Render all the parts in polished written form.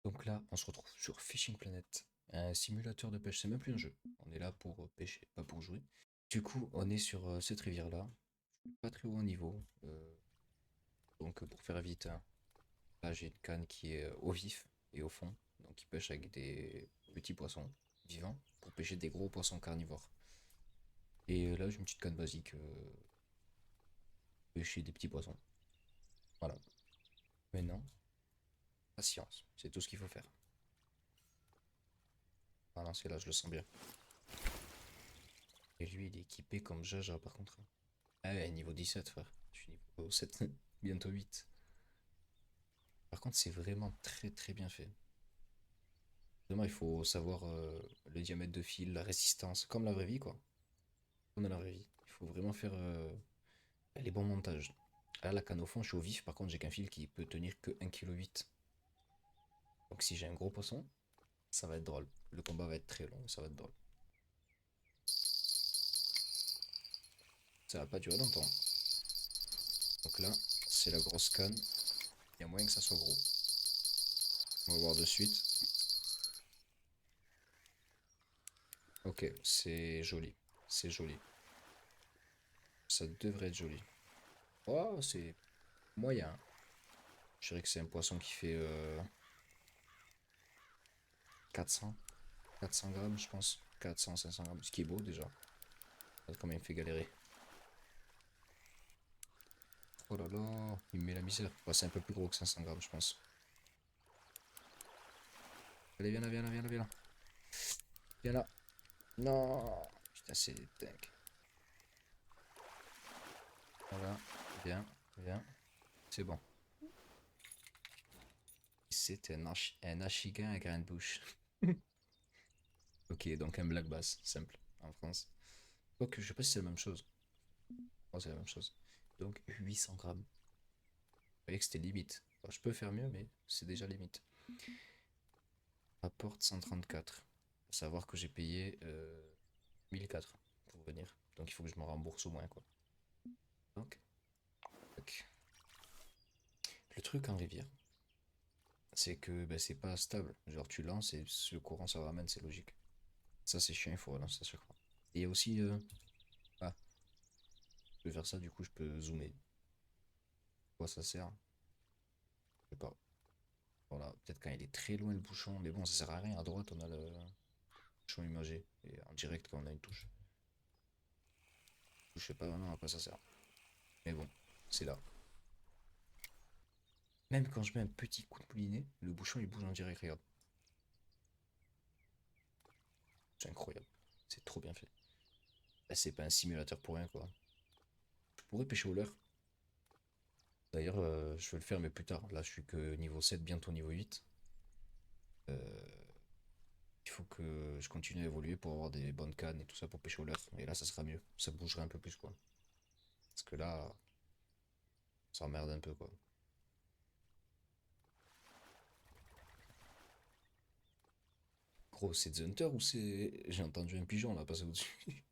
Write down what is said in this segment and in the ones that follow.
Donc là, on se retrouve sur Fishing Planet, un simulateur de pêche. C'est même plus un jeu. On est là pour pêcher, pas pour jouer. Du coup, on est sur cette rivière-là, pas très haut en niveau. Donc pour faire vite, hein, là j'ai une canne qui est au vif et au fond. Donc il pêche avec des petits poissons vivants pour pêcher des gros poissons carnivores. Et là j'ai une petite canne basique, pêcher des petits poissons. Voilà. Maintenant, patience, c'est tout ce qu'il faut faire. Voilà, c'est là, je le sens bien. Et lui, il est équipé comme Jaja par contre. Ah ouais, niveau 17, frère. Je suis niveau 7, bientôt 8. Par contre, c'est vraiment très très bien fait. Vraiment, il faut savoir le diamètre de fil, la résistance, comme la vraie vie, quoi. Comme dans la vraie vie. Il faut vraiment faire les bons montages. Là, la canne au fond, je suis au vif. Par contre, j'ai qu'un fil qui peut tenir que 1,8 kg. Donc, si j'ai un gros poisson, ça va être drôle. Le combat va être très long, ça va être drôle. Ça va pas durer longtemps. Donc là, c'est la grosse canne. Il y a moyen que ça soit gros. On va voir de suite. Ok, c'est joli. C'est joli. Ça devrait être joli. Oh, c'est moyen. Je dirais que c'est un poisson qui fait 400. 400 grammes, je pense. 400, 500 grammes. Ce qui est beau déjà. Regarde comment il me fait galérer. Oh là là, il me met la misère. Ouais, c'est un peu plus gros que 500 grammes, je pense. Allez, viens là, viens là, viens là, viens là. Viens là. Non. Putain, c'est dingue. Voilà. Viens, viens. C'est bon. C'est un achigan à grande bouche. Ok, donc un black bass, simple, en France. Donc, je sais pas si c'est la même chose. Oh, c'est la même chose. Donc, 800 grammes. Vous voyez que c'était limite. Bon, je peux faire mieux, mais c'est déjà limite. Rapporte 134. Faut savoir que j'ai payé 1004 pour venir. Donc, il faut que je me rembourse au moins, quoi. Donc, tac. Le truc en rivière, c'est que ben, c'est pas stable. Genre, tu lances et le courant ça ramène, c'est logique. Ça, c'est chiant, il faut relancer à chaque fois. Et il y a aussi. Ah, je peux faire ça, du coup, je peux zoomer. Quoi ça sert? Je sais pas. Voilà, peut-être quand il est très loin le bouchon, mais bon, ça sert à rien. À droite, on a le bouchon imagé. Et en direct, quand on a une touche. Je sais pas vraiment à quoi ça sert. Mais bon, c'est là. Même quand je mets un petit coup de moulinet, le bouchon il bouge en direct, regarde. C'est incroyable. C'est trop bien fait. Bah, c'est pas un simulateur pour rien, quoi. Je pourrais pêcher au leurre. D'ailleurs, je vais le faire, mais plus tard. Là, je suis que niveau 7, bientôt niveau 8. Euh, il faut que je continue à évoluer pour avoir des bonnes cannes et tout ça pour pêcher au leurre. Et là, ça sera mieux. Ça bougerait un peu plus, quoi. Parce que là, ça emmerde un peu, quoi. Gros, c'est The Hunter ou c'est. J'ai entendu un pigeon là passer au-dessus.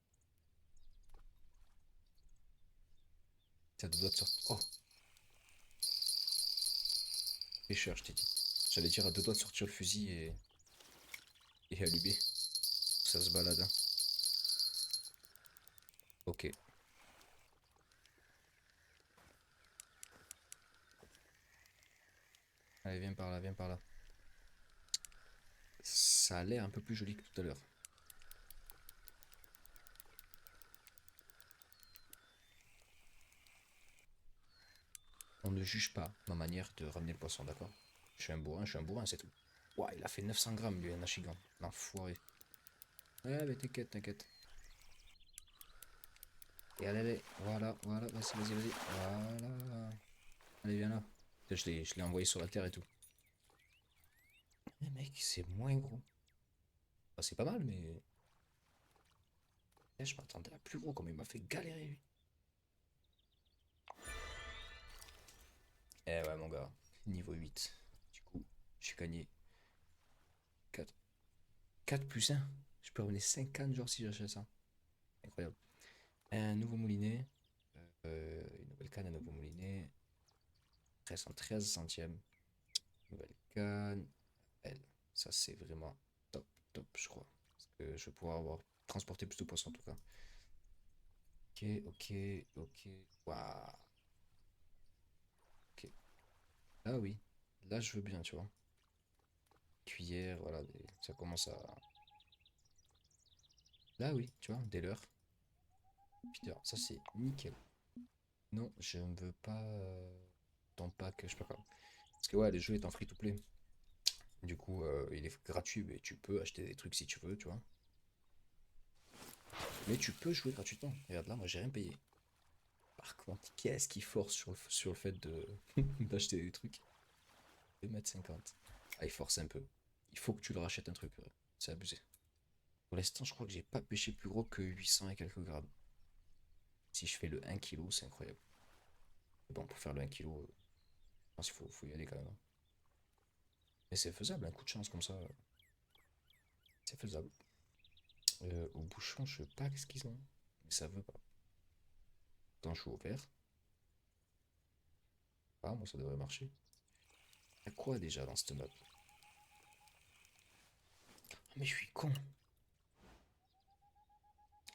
T'as deux doigts de sortir. Oh, pêcheur, je t'ai dit. J'allais dire à deux doigts de sortir le fusil et allumer. Ça se balade, hein. Ok. Allez, viens par là, viens par là. Ça a l'air un peu plus joli que tout à l'heure. On ne juge pas ma manière de ramener le poisson, d'accord? Je suis un bourrin, c'est tout. Ouah, il a fait 900 grammes, lui, un achigan. L'enfoiré. Ouais, mais t'inquiète, t'inquiète. Et allez, allez, voilà, voilà, vas-y, vas-y, vas-y. Voilà. Allez, viens là. Je l'ai envoyé sur la terre et tout. Mais mec, c'est moins gros. Bah, c'est pas mal, mais eh, je m'attendais à plus gros, comme il m'a fait galérer, lui. Eh ouais, mon gars, niveau 8. Du coup, j'ai gagné 4. 4 plus 1. Je peux revenir 50 jours si j'achète ça. Incroyable. Un nouveau moulinet. Une nouvelle canne, un nouveau moulinet. 13 centièmes. Nouvelle canne. Ça, c'est vraiment top, top, je crois. Parce que je vais pouvoir avoir transporté plus de poissons en tout cas. Ok, ok, ok. Waouh. Ok. Ah oui. Là, je veux bien, tu vois. Cuillère, voilà. Ça commence à. Là, oui, tu vois, des leurres. Feeder, ça c'est nickel. Non, je ne veux pas ton pack, je sais pas quoi. Parce que ouais, le jeu est en free to play. Du coup, il est gratuit, mais tu peux acheter des trucs si tu veux, tu vois. Mais tu peux jouer gratuitement. Regarde là, moi j'ai rien payé. Par contre, qu'est-ce qui force sur le fait de d'acheter des trucs? 2,50 m. Ah, il force un peu. Il faut que tu le rachètes un truc. C'est abusé. Pour l'instant, je crois que j'ai pas pêché plus gros que 800 et quelques grammes. Si je fais le 1 kg, c'est incroyable. Mais bon, pour faire le 1 kg, je pense qu'il faut y aller quand même, hein. Mais c'est faisable, un coup de chance comme ça, c'est faisable. Au bouchon, je sais pas qu'est-ce qu'ils ont. Mais ça veut pas. Quand je suis au vert, ah, moi ça devrait marcher. Y'a quoi déjà dans cette map? Ah, mais je suis con.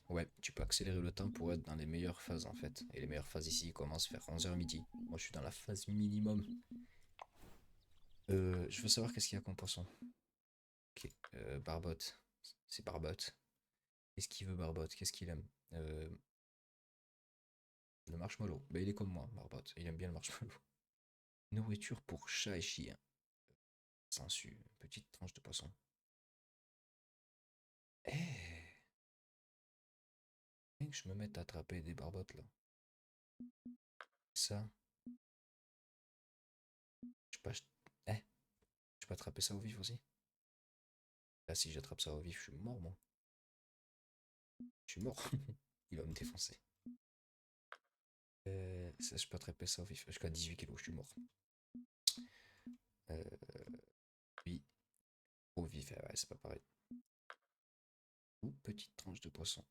Ouais, tu peux accélérer le temps pour être dans les meilleures phases en fait. Et les meilleures phases ici commencent vers 11h midi. Moi je suis dans la phase minimum. Je veux savoir qu'est-ce qu'il y a comme poisson. Ok, Barbotte. C'est Barbotte. Qu'est-ce qu'il veut Barbotte? Qu'est-ce qu'il aime? Le marshmallow. Bah il est comme moi, Barbotte. Il aime bien le marshmallow. Nourriture pour chat et chien. Sensu. Petite tranche de poisson. Eh, que je me mette à attraper des barbottes là. Ça, je peux, je peux attraper ça au vif aussi. Là, si j'attrape ça au vif, je suis mort, moi. Je suis mort. Il va me défoncer. Ça, je peux attraper ça au vif. Jusqu'à 18 kilos, je suis mort. Euh, oui, au vif, ouais, c'est pas pareil. Ou petite tranche de poisson.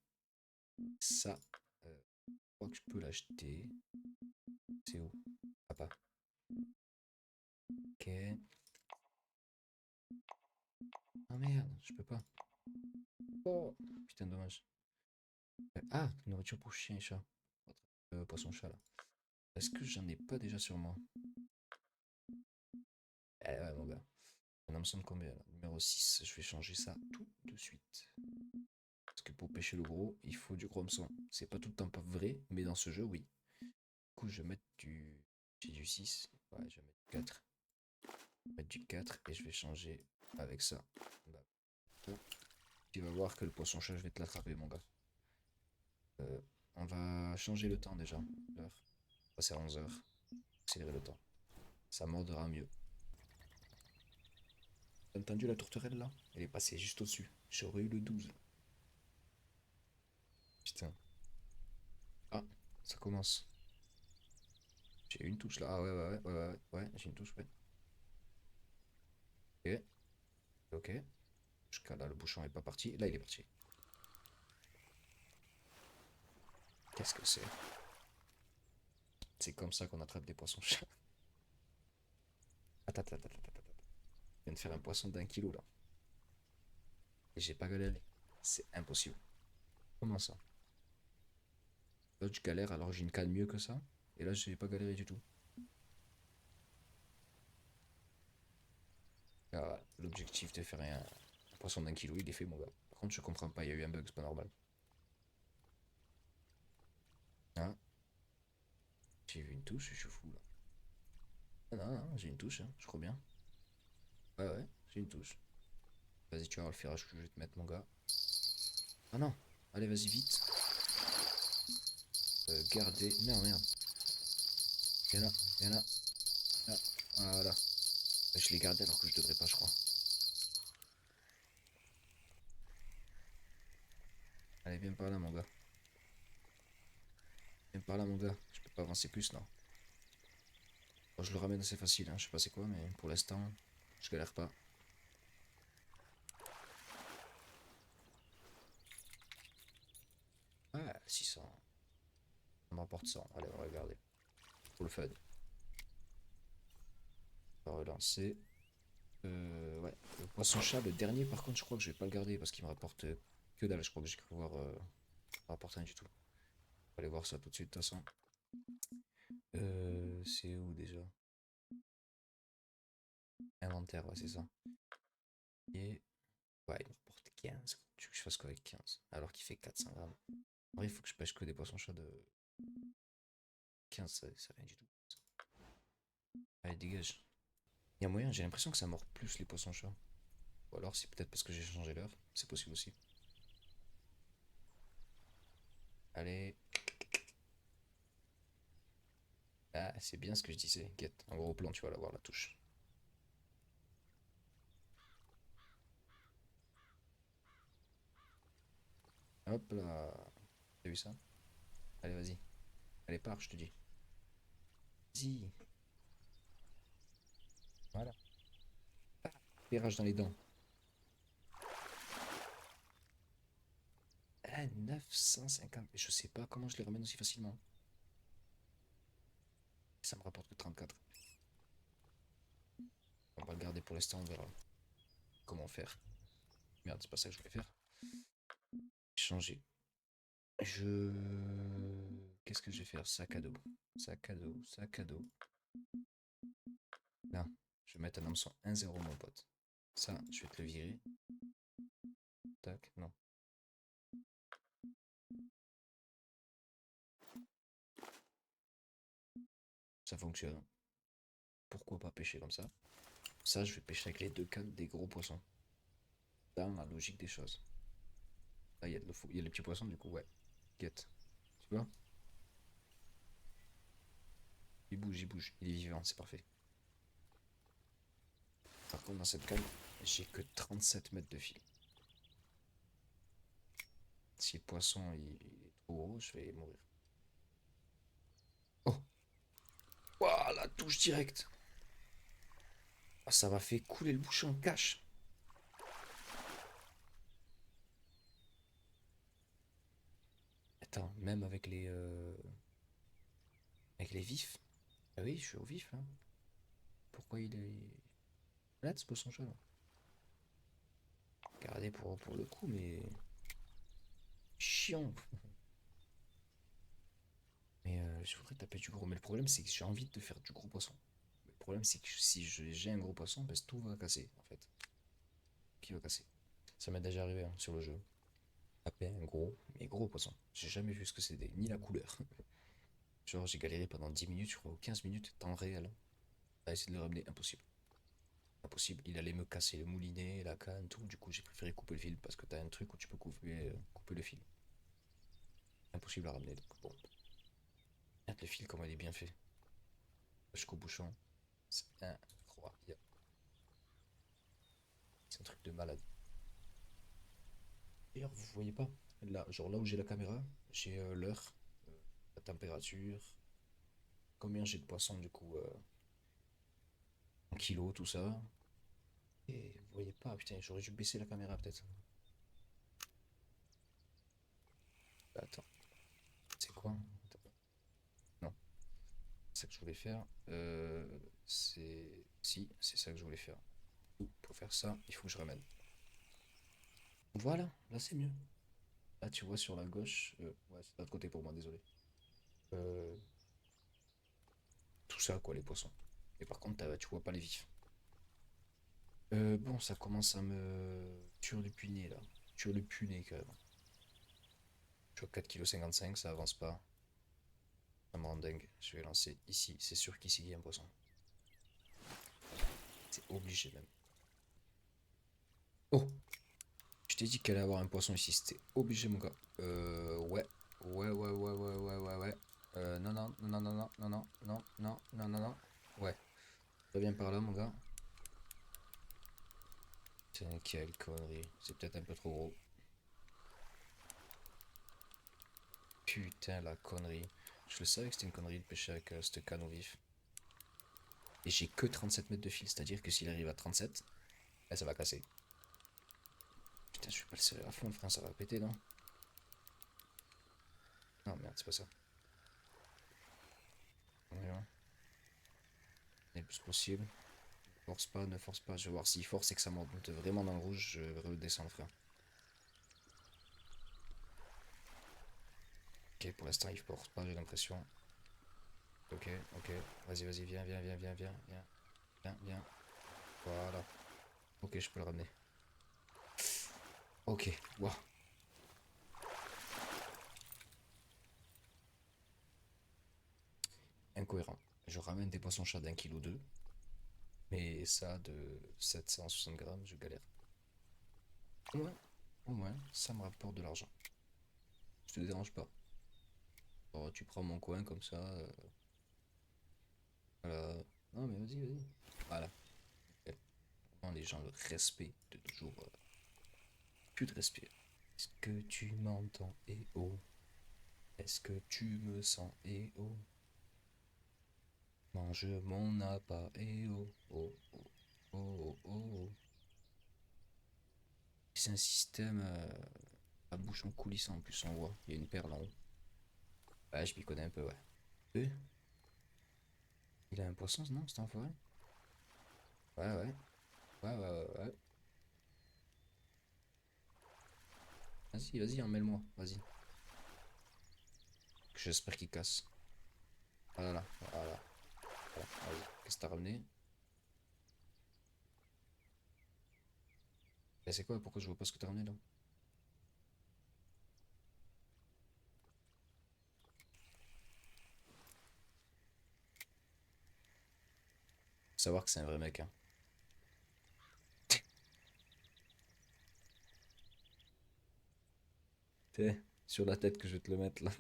Ça, je crois que je peux l'acheter. C'est où? Papa. Ok. Ah merde, je peux pas. Oh, putain, dommage. Ah, nourriture pour chien et chat. Poisson-chat là. Est-ce que j'en ai pas déjà sur moi? Eh ouais, mon gars. On en me semble combien là? Numéro 6, je vais changer ça tout de suite. Parce que pour pêcher le gros, il faut du gros hameçon. C'est pas tout le temps pas vrai, mais dans ce jeu, oui. Du coup, je vais mettre du. J'ai du 6. Ouais, je vais mettre du 4. Je vais mettre du 4 et je vais changer avec ça. Bah, tu vas voir que le poisson-chat, je vais te l'attraper, mon gars. Euh, on va changer le temps déjà. L'heure. Passer à 11h. Accélérer le temps. Ça mordra mieux. T'as entendu la tourterelle là? Elle est passée juste au-dessus. J'aurais eu le 12. Putain. Ah, ça commence. J'ai une touche là. Ah ouais, ouais, ouais, ouais, ouais, ouais, j'ai une touche, ouais. Ok, ok. Jusqu'à là, le bouchon est pas parti. Là, il est parti. Qu'est-ce que c'est? C'est comme ça qu'on attrape des poissons-chats. Attends, attends, attends, attends, attends. Je viens de faire un poisson d'1 kilo là. Et j'ai pas galéré. C'est impossible. Comment ça? Là, je galère alors que j'ai une canne mieux que ça. Et là, j'ai pas galéré du tout. Ah, voilà. L'objectif de faire un poisson d'1 kilo, il est fait, mon gars. Par contre, je comprends pas. Il y a eu un bug, c'est pas normal. Hein? J'ai vu une touche, je suis fou là. Ah non, non, j'ai une touche, hein, je crois bien. Ouais, ouais, j'ai une touche. Vas-y, tu vas voir le firage que je vais te mettre, mon gars. Ah non, allez, vas-y, vite. Garder. Non, merde. Viens là, viens là. Là. Voilà. Je l'ai gardé alors que je devrais pas, je crois. Allez, viens par là, mon gars. Viens par là, mon gars. Je peux pas avancer plus, non. Bon, je le ramène assez facile, hein. Je sais pas c'est quoi, mais pour l'instant, je galère pas. Ah, 600. On m'emporte 100. Allez, on va regarder. Pour le fun. On va relancer. Ouais, Poisson-chat, le dernier, par contre, je crois que je vais pas le garder parce qu'il me rapporte que dalle. Je crois que j'ai cru voir. Rapporte rien du tout. On va aller voir ça tout de suite, de toute façon. C'est où déjà? Inventaire, ouais, c'est ça. Et. Ouais, il me rapporte 15. Tu veux que je fasse quoi avec 15? Alors qu'il fait 400 grammes. En vrai, il faut que je pêche que des poissons-chats de 15, ça c'est rien du tout. Allez, dégage. Il y a moyen, j'ai l'impression que ça mord plus les poissons-chats. Ou alors c'est peut-être parce que j'ai changé l'heure. C'est possible aussi. Allez. Ah, c'est bien ce que je disais. Guette. En gros plan, tu vas l'avoir la touche. Hop là. T'as vu ça? Allez, vas-y. Allez, pars, je te dis. Vas-y. Voilà. Pérage dans les dents. Ah, 950. Je sais pas comment je les ramène aussi facilement. Ça me rapporte que 34. On va le garder pour l'instant, on verra comment faire. Merde, c'est pas ça que je voulais faire. Changer. Je. Qu'est-ce que je vais faire? Sac à dos. Sac à dos, sac à dos. Là, je vais mettre un hameçon 1-0, mon pote. Ça, je vais te le virer. Tac, non. Ça fonctionne. Pourquoi pas pêcher comme ça? Ça, je vais pêcher avec les deux cannes des gros poissons. Dans la logique des choses. Là, il y a les petits poissons, du coup, ouais. Get. Tu vois? Il bouge, il bouge. Il est vivant, c'est parfait. Par contre, dans cette canne, j'ai que 37 mètres de fil. Si le poisson il est trop gros, je vais mourir. Oh! Ouah, la touche directe! Ah, ça m'a fait couler le bouchon, cache! Attends, même avec les vifs? Ah oui, je suis au vif, là. Pourquoi il est. Là, ce poisson chat, là. Regardez pour le coup, mais. Chiant! Mais je voudrais taper du gros. Mais le problème, c'est que j'ai envie de faire du gros poisson. Le problème, c'est que si j'ai un gros poisson, ben, tout va casser, en fait. Qui va casser? Ça m'est déjà arrivé hein, sur le jeu. Taper un gros, mais gros poisson. J'ai jamais vu ce que c'était, ni la couleur. Genre, j'ai galéré pendant 10 minutes, je crois, ou 15 minutes, temps réel, à essayer de le ramener. Impossible. Impossible. Il allait me casser le moulinet, la canne, tout. Du coup, j'ai préféré couper le fil parce que t'as un truc où tu peux couper le fil. Impossible à ramener. Donc, bon. Regarde le fil, comment il est bien fait. Jusqu'au bouchon. C'est incroyable. C'est un truc de malade. D'ailleurs, vous voyez pas. Là, genre là où j'ai la caméra, j'ai l'heure, euh, la température, combien j'ai de poissons du coup, en kilos, tout ça. Et vous voyez pas, putain, j'aurais dû baisser la caméra peut-être. Attends, c'est quoi? Attends. Non, c'est ça que je voulais faire. C'est. Si, c'est ça que je voulais faire. Pour faire ça, il faut que je ramène. Voilà, là c'est mieux. Là tu vois sur la gauche, ouais, c'est de l'autre côté pour moi, désolé. Euh, Tout ça quoi, les poissons. Et par contre, tu vois pas les vifs. Bon, ça commence à me turlupiner là. Turlupiner quand même. Je suis à 4,55 kg, ça avance pas. Ça me rend dingue. Je vais lancer ici. C'est sûr qu'ici il y a un poisson. C'est obligé même. Oh! Je t'ai dit qu'elle allait avoir un poisson ici. C'était obligé, mon gars. Ouais. Ouais, ouais, ouais, ouais, ouais, ouais, ouais. Non, non, non, non, non, non, non, non, non, non, non, non. Ouais. Reviens par là, mon gars. Putain, quelle connerie. C'est peut-être un peu trop gros. Putain, la connerie. Je le savais que c'était une connerie de pêcher avec ce canot vif. Et j'ai que 37 mètres de fil, c'est-à-dire que s'il arrive à 37, là, ça va casser. Putain, je vais pas le serrer à fond, frère, ça va péter, non? Non, merde, c'est pas ça. Voyons. Le plus possible. Force pas, ne force pas. Je vais voir s'il force et que ça monte vraiment dans le rouge, je redescends le frein. Ok, pour l'instant il force pas, j'ai l'impression. Ok, ok. Vas-y, vas-y, viens, viens, viens, viens, viens, viens, viens, viens. Voilà. Ok, je peux le ramener. Ok, waouh. Incohérent. Je ramène des poissons chats d'1,2 kg, mais ça de 760 grammes, je galère. Au moins, au moins, ça me rapporte de l'argent. Je te dérange pas. Oh, tu prends mon coin comme ça. Voilà. Non, mais vas-y, vas-y. Voilà. Ok. Vraiment, les gens, le respect de toujours. Plus de respect. Est-ce que tu m'entends? Eh oh. Est-ce que tu me sens? Eh oh. Mange mon appât. Eh oh. Oh, oh, oh, oh, oh. C'est un système à bouchon coulissant en plus, on voit. Il y a une perle en haut. Ouais, je m'y connais un peu, ouais. Eh, il a un poisson, non? C'était en forêt? Ouais, ouais. Ouais, ouais, ouais, ouais. Vas-y, vas-y, emmêle-moi. Vas-y. J'espère qu'il casse. Voilà, voilà. Voilà, vas-y. Qu'est-ce que t'as ramené? Et c'est quoi? Pourquoi je vois pas ce que t'as ramené là? Faut savoir que c'est un vrai mec, hein. T'es sur la tête que je vais te le mettre là.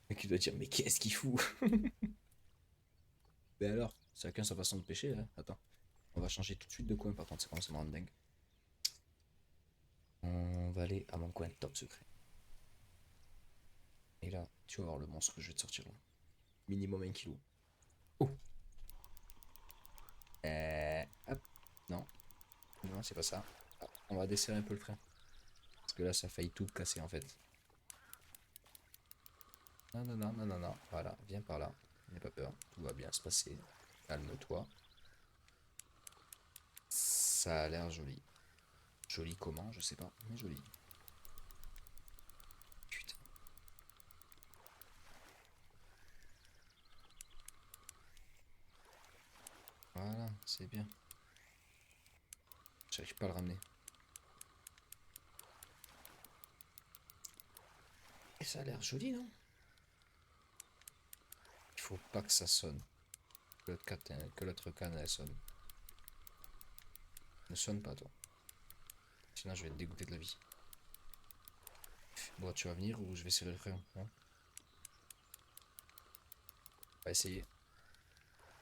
Et tu dois dire, mais qu'est-ce qu'il fout? Mais alors, chacun sa façon de pêcher, hein. Attends, on va changer tout de suite de coin par contre, c'est comment ça me rend dingue. On va aller à mon coin top secret. Et là, tu vas voir le monstre que je vais te sortir là. Minimum 1 kg. Oh. Hop. Non, non, c'est pas ça. Ah, on va desserrer un peu le frein. Parce que là, ça a failli tout casser en fait. Non, non, non, non, non, non. Voilà, viens par là. N'aie pas peur. Tout va bien se passer. Calme-toi. Ça a l'air joli. Joli comment, je sais pas, mais joli. Putain. Voilà, c'est bien. J'arrive pas à le ramener. Et ça a l'air joli, non? Il faut pas que ça sonne. Que l'autre canne, elle sonne. Ne sonne pas, toi. Sinon, je vais être dégoûté de la vie. Bon, tu vas venir ou je vais serrer le frein, hein? On va essayer.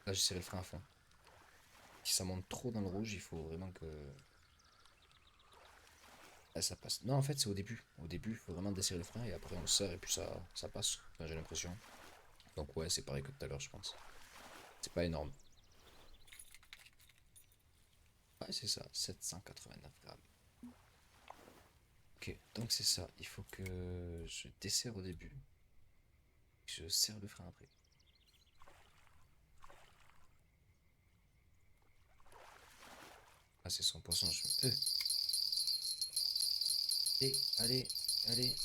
Là, j'ai serré le frein à fond. Si ça monte trop dans le rouge, il faut vraiment que... Ah, ça passe. Non, en fait, c'est au début. Au début, il faut vraiment desserrer le frein et après on serre et puis ça passe. Enfin, j'ai l'impression. Donc ouais, c'est pareil que tout à l'heure, je pense. C'est pas énorme. Ouais, c'est ça, 789 grammes. Ok, donc c'est ça. Il faut que je desserre au début. Je serre le frein après. Ah, c'est son poisson. Allez, allez.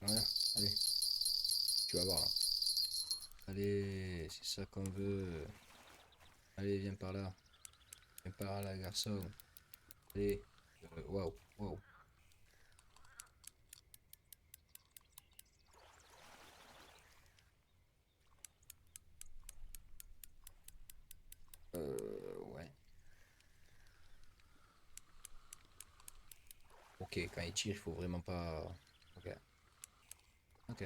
Voilà, allez. Tu vas voir là. Allez, c'est ça qu'on veut. Allez, viens par là. Viens par là, garçon. Allez. Waouh, waouh. Ouais. Ok, quand il tire, il faut vraiment pas. Ok, ok.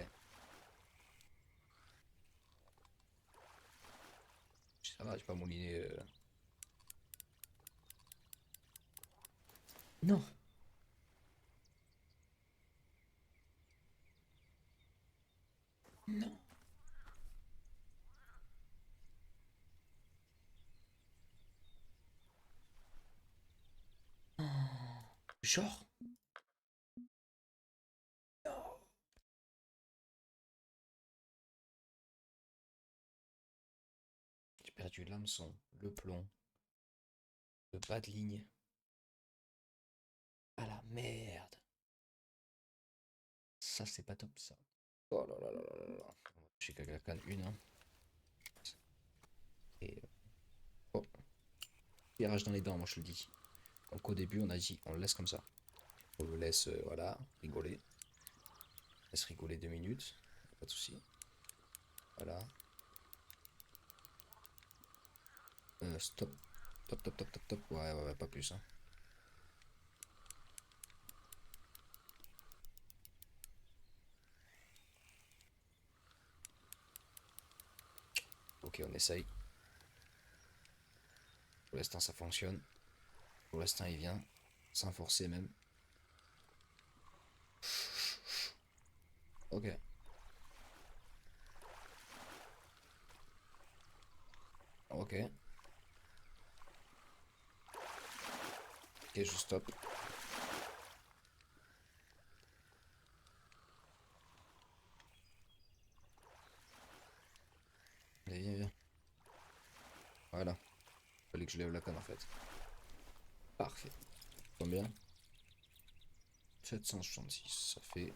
Ça va, j'ai pas mouliné. Non. Non. Genre. Non. J'ai perdu l'hameçon, le plomb, le bas de ligne. Ah la merde. Ça, c'est pas top, ça. Oh là là là là là là. J'ai qu'à la canne une, hein. Et oh, tirage dans les dents, moi je le dis. Donc au début, on a dit, on le laisse comme ça. On le laisse, voilà, rigoler. Laisse rigoler 2 minutes. Pas de souci. Voilà. Stop. Top, top, top, top, top. Ouais, ouais, ouais, pas plus, hein. Ok, on essaye. Pour l'instant, ça fonctionne. Pour l'instant, il vient. Sans forcer, même. Ok. Ok. Ok, je stop. Allez, viens, viens. Voilà. Fallait que je lève la canne, en fait. Parfait. Combien? 766. Ça fait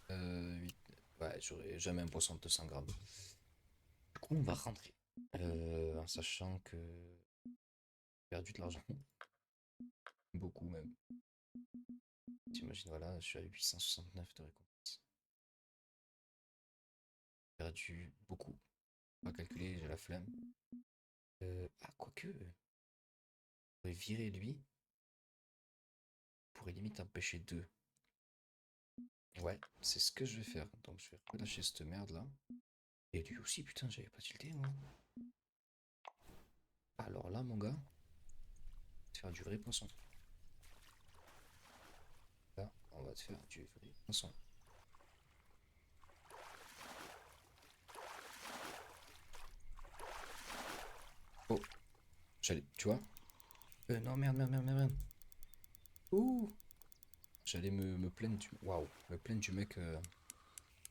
8. Ouais, j'aurais jamais un poisson de 200 grammes. Du coup, on va rentrer. En sachant que j'ai perdu de l'argent. Beaucoup même. T'imagines, voilà, je suis à 869 de récompense. Perdu beaucoup. Pas calculer, j'ai la flemme. Ah, quoique. Je pourrais virer lui. Pourrait limite empêcher deux. Ouais, c'est ce que je vais faire. Donc je vais relâcher cette merde là. Et lui aussi, putain, j'avais pas tilté moi. Alors là, mon gars, te faire du vrai poisson. Là, on va te faire du vrai poisson. Oh, j'allais, tu vois? Non, merde, merde, merde, merde, merde. Ouh! J'allais me plaindre du. Waouh! Me plaindre du mec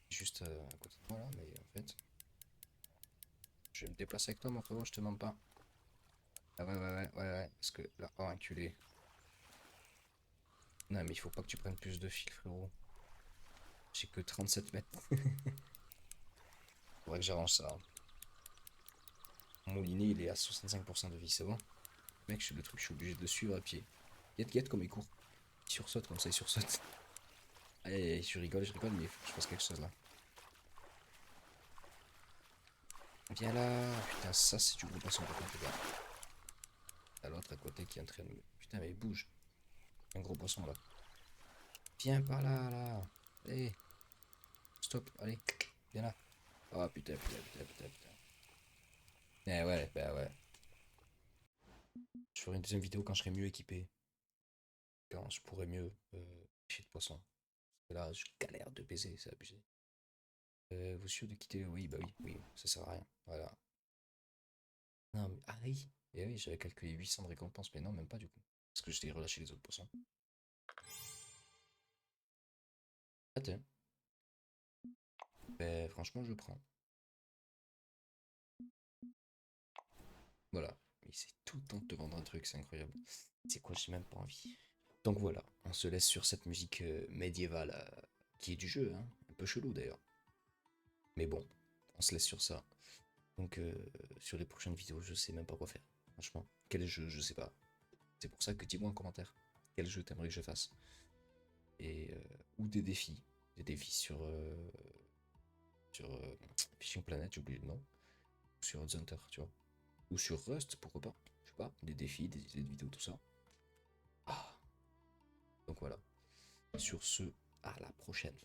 juste à côté de moi là, mais en fait, je vais me déplacer avec toi, mon frérot, je te mens pas. Ah ouais, ouais, ouais, ouais, ouais. Parce que là, oh, enculé. Non, mais il faut pas que tu prennes plus de fil, frérot. J'ai que 37 mètres. Faudrait que j'arrange ça, hein. Mon moulinet, il est à 65% de vie, c'est bon? Mec, le truc, je suis obligé de le suivre à pied. Guette, guette comme il court. Il sursaute comme ça, il sursaute. Allez, je rigole, mais il faut que je fasse quelque chose là. Viens là. Putain, ça, c'est du gros poisson par contre, les gars. T'as l'autre à côté qui est en train de me. Putain, mais il bouge. Un gros poisson là. Viens par là, là. Allez, stop, allez. Viens là. Oh putain, putain, putain, putain, putain. Eh ouais, bah ouais. Je ferai une deuxième vidéo quand je serai mieux équipé. Quand je pourrai mieux pêcher de poisson. Parce que là, je galère de baiser, c'est abusé. Vous sûr de quitter? Oui, bah oui, oui, ça sert à rien. Voilà. Non, mais ah oui. Et oui, j'avais calculé 800 de récompense, mais non, même pas du coup. Parce que j'étais relâché les autres poissons. Attends. Ben, franchement, je prends. Voilà. Il sait tout le temps de te vendre un truc, c'est incroyable. C'est quoi, j'ai même pas envie. Donc voilà, on se laisse sur cette musique médiévale qui est du jeu, hein. Un peu chelou d'ailleurs. Mais bon, on se laisse sur ça. Donc sur les prochaines vidéos, je sais même pas quoi faire. Franchement, quel jeu, je sais pas. C'est pour ça que dis-moi en commentaire quel jeu t'aimerais que je fasse. Et ou des défis. Des défis sur Fishing Planet, j'ai oublié le nom. Ou sur Hunter, tu vois. Ou sur Rust, pourquoi pas. Je sais pas, des défis, des idées de vidéos, tout ça. Ah, donc voilà. Sur ce, à la prochaine.